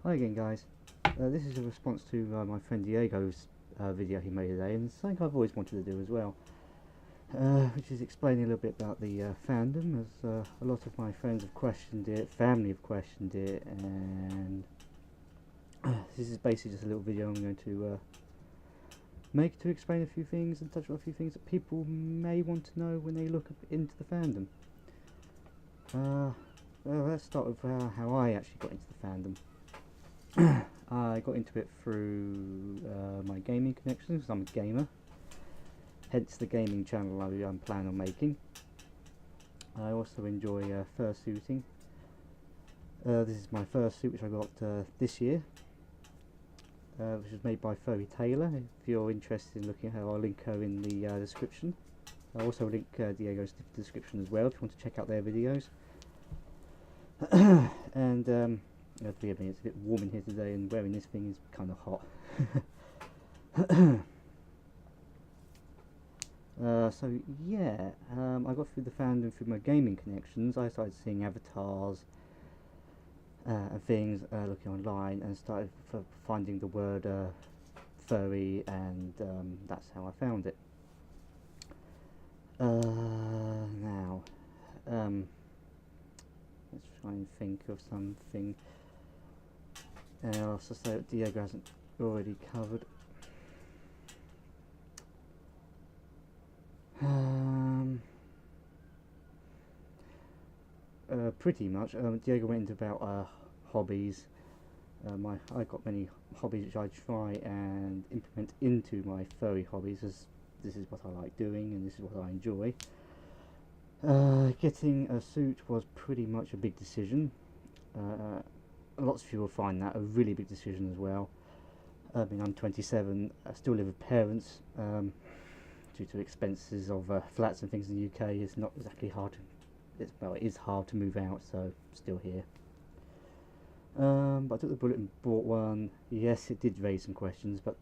Hi again, guys. This is a response to my friend Diego's video he made today, and something I've always wanted to do as well, which is explaining a little bit about the fandom, as a lot of my friends have questioned it, family have questioned it, and this is basically just a little video I'm going to make to explain a few things and touch on a few things that people may want to know when they look into the fandom. Well, let's start with how I actually got into the fandom. I got into it through my gaming connections, because I'm a gamer, hence the gaming channel I'm planning on making. I also enjoy fursuiting. This is my first suit, which I got this year, which was made by Furry Tailor. If you're interested in looking at her, I'll link her in the description. I'll also link Diego's in the description as well, if you want to check out their videos. And forgive me, it's a bit warm in here today, and wearing this thing is kind of hot. So yeah, I got through the fandom through my gaming connections. I started seeing avatars and things, looking online, and started finding the word furry, and that's how I found it. Now, let's try and think of something else that Diego hasn't already covered. Pretty much. Diego went into about hobbies. I got many hobbies which I try and implement into my furry hobbies, as this is what I like doing and this is what I enjoy. Getting a suit was pretty much a big decision. Lots of people find that a really big decision as well. I mean, I'm 27, I still live with parents. Due to expenses of flats and things in the UK, it's not exactly hard. It is hard to move out, so still here. But I took the bullet and bought one. Yes, it did raise some questions, but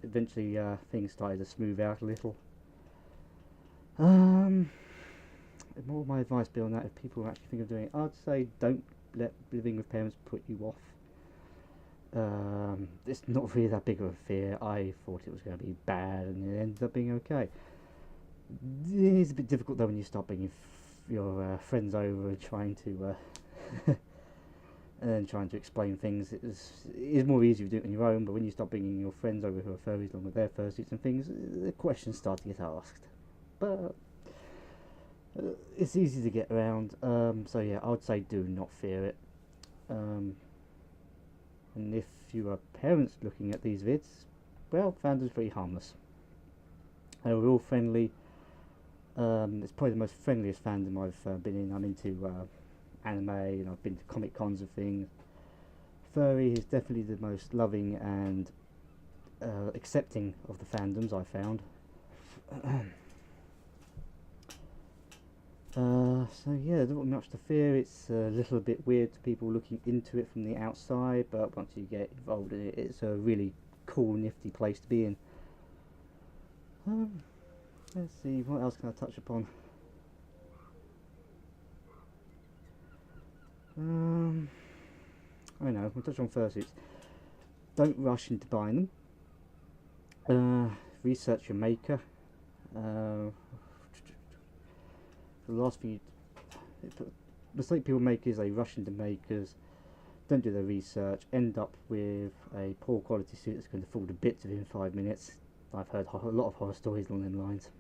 eventually things started to smooth out a little. More of my advice be on that, if people actually think of doing it, I'd say don't let living with parents put you off. It's not really that big of a fear. I thought it was going to be bad, and it ended up being okay. It is a bit difficult though when you start bringing your friends over and trying to and trying to explain things. It is more easy to do it on your own, but when you start bringing your friends over who are furries along with their fursuits and things, the questions start to get asked. But it's easy to get around. So yeah, I would say do not fear it. And if you are parents looking at these vids, well, Fandom's pretty harmless. We're all friendly. It's probably the most friendliest fandom I've been in. I'm into anime, and I've been to comic cons and things. Furry is definitely the most loving and accepting of the fandoms I found. So yeah, there's not much to fear. It's a little bit weird to people looking into it from the outside, but once you get involved in it, it's a really cool, nifty place to be in. Let's see, what else can I touch upon? I know, we'll touch on fursuits. Don't rush into buying them. Research your maker. The last thing the mistake people make is they rush into makers, don't do their research, end up with a poor quality suit that's going to fall to bits within 5 minutes. I've heard a lot of horror stories along them lines.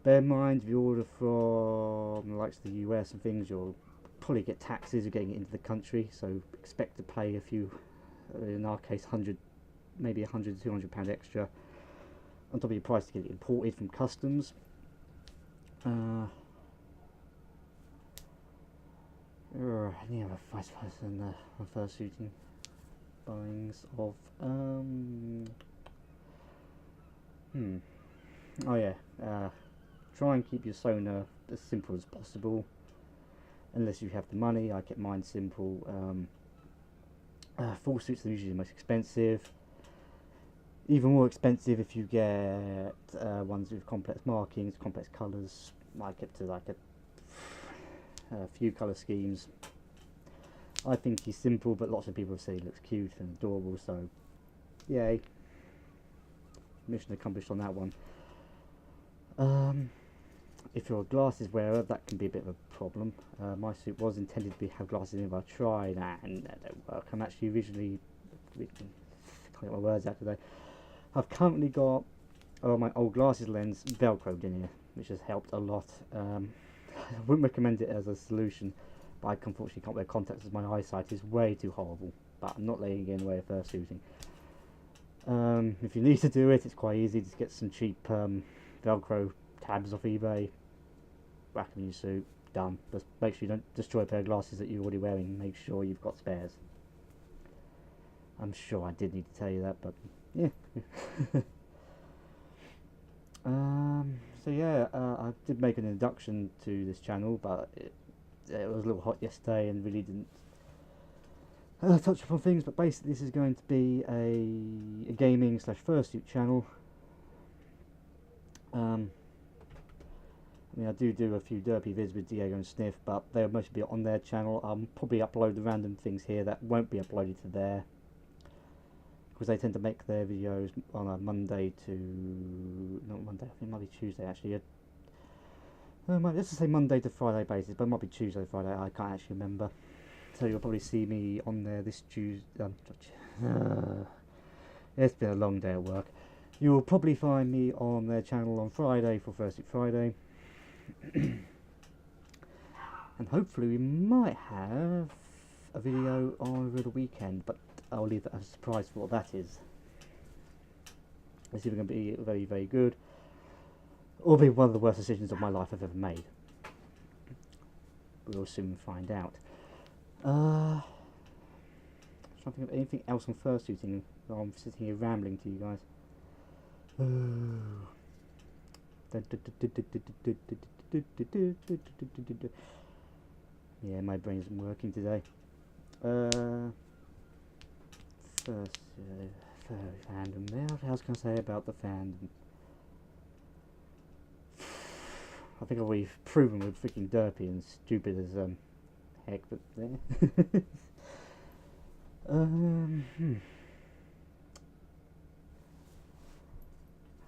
Bear in mind, if you order from the likes of the US and things, you'll probably get taxes of getting it into the country, so expect to pay a few, in our case, maybe £100 to £200 extra on top of your price to get it imported from customs. Any other vice versa than fursuiting buyings of oh yeah, try and keep your Sona as simple as possible, unless you have the money. I kept mine simple. Full suits are usually the most expensive. Even more expensive if you get ones with complex markings, complex colours. I kept to like a few colour schemes. I think he's simple, but lots of people say he looks cute and adorable, so yay. Mission accomplished on that one. If you're a glasses wearer, that can be a bit of a problem. My suit was intended to have glasses in, but I tried and that don't work. I'm actually originally, can't get my words out today. I've currently got my old glasses lens velcroed in here, which has helped a lot. I wouldn't recommend it as a solution, but I unfortunately can't wear contacts as my eyesight is way too horrible. But I'm not letting it get in the way of fursuiting. If you need to do it, it's quite easy. Just get some cheap velcro tabs off eBay, whack them in your suit, done. Just make sure you don't destroy a pair of glasses that you're already wearing. Make sure you've got spares. I'm sure I did need to tell you that, but yeah. So yeah, I did make an introduction to this channel, but it was a little hot yesterday and really didn't touch upon things. But basically this is going to be a gaming slash fursuit channel. I mean, I do a few derpy vids with Diego and Sniff, but they'll mostly be on their channel. I'll probably upload the random things here that won't be uploaded to there, because they tend to make their videos on a Monday to, not Monday, I think it might be Tuesday actually. Let's just say Monday to Friday basis, but it might be Tuesday, Friday, I can't actually remember. So you'll probably see me on there this Tuesday. It's been a long day at work. You'll probably find me on their channel on Friday for Fursuit Friday. And hopefully we might have a video over the weekend, but I'll leave that as a surprise for what that is. It's either going to be very, very good, or be one of the worst decisions of my life I've ever made. We'll soon find out. I'm trying to think of anything else on fursuiting while I'm sitting here rambling to you guys. Yeah, my brain isn't working today. First, fandom. What else can I say about the fandom? I think I've already proven we're freaking derpy and stupid as heck, but there.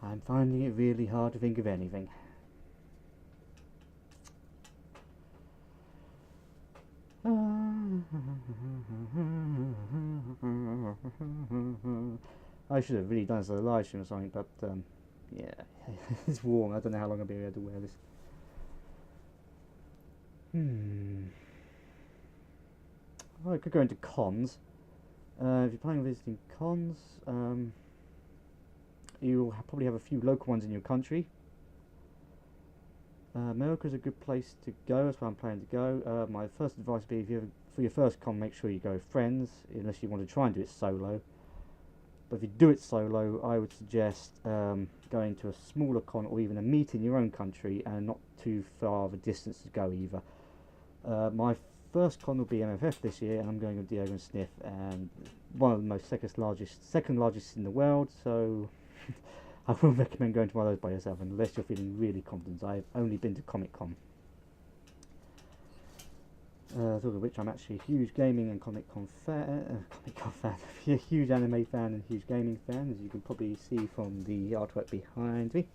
I'm finding it really hard to think of anything. I should have really done this as a live stream or something, but yeah, it's warm. I don't know how long I'll be able to wear this. Oh, I could go into cons. If you're planning on visiting cons, you'll probably have a few local ones in your country. America's a good place to go. That's where I'm planning to go. My first advice would be, if you for your first con, make sure you go with friends, unless you want to try and do it solo. But if you do it solo, I would suggest going to a smaller con, or even a meet in your own country, and not too far of a distance to go either. My first con will be MFF this year, and I'm going with Diego and Sniff, and one of the most second largest in the world, so I wouldn't recommend going to one of those by yourself unless you're feeling really confident. I've only been to Comic Con. Talking of which, I'm actually a huge gaming and Comic Con fan, a huge anime fan and huge gaming fan, as you can probably see from the artwork behind me.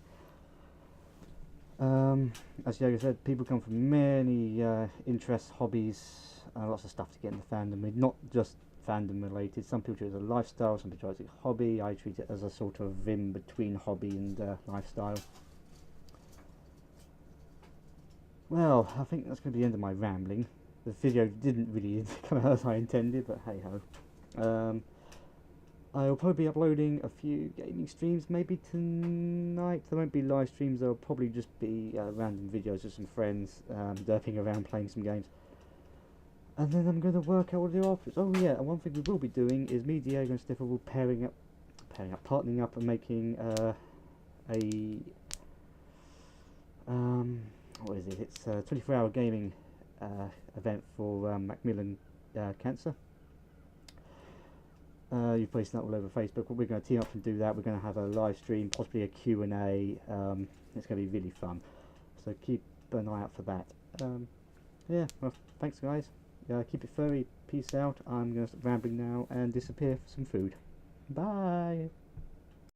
As Diego said, people come from many interests, hobbies, lots of stuff to get into fandom. We're not just fandom related. Some people treat it as a lifestyle, some people treat it as a hobby. I treat it as a sort of in between hobby and lifestyle. Well, I think that's going to be the end of my rambling. The video didn't really come out as I intended, but hey ho. I'll probably be uploading a few gaming streams maybe tonight. There won't be live streams, there'll probably just be random videos with some friends derping around playing some games. And then I'm going to work out what to do afterwards. Oh yeah, and one thing we will be doing is me, Diego and Stiffer will partnering up and making what is it? It's a 24-hour gaming event for Macmillan cancer. You've placed that all over Facebook. We're going to team up and do that. We're going to have a live stream, possibly a Q&A. It's going to be really fun. So keep an eye out for that. Yeah, well, thanks guys. keep it furry. Peace out. I'm going to stop rambling now and disappear for some food. Bye.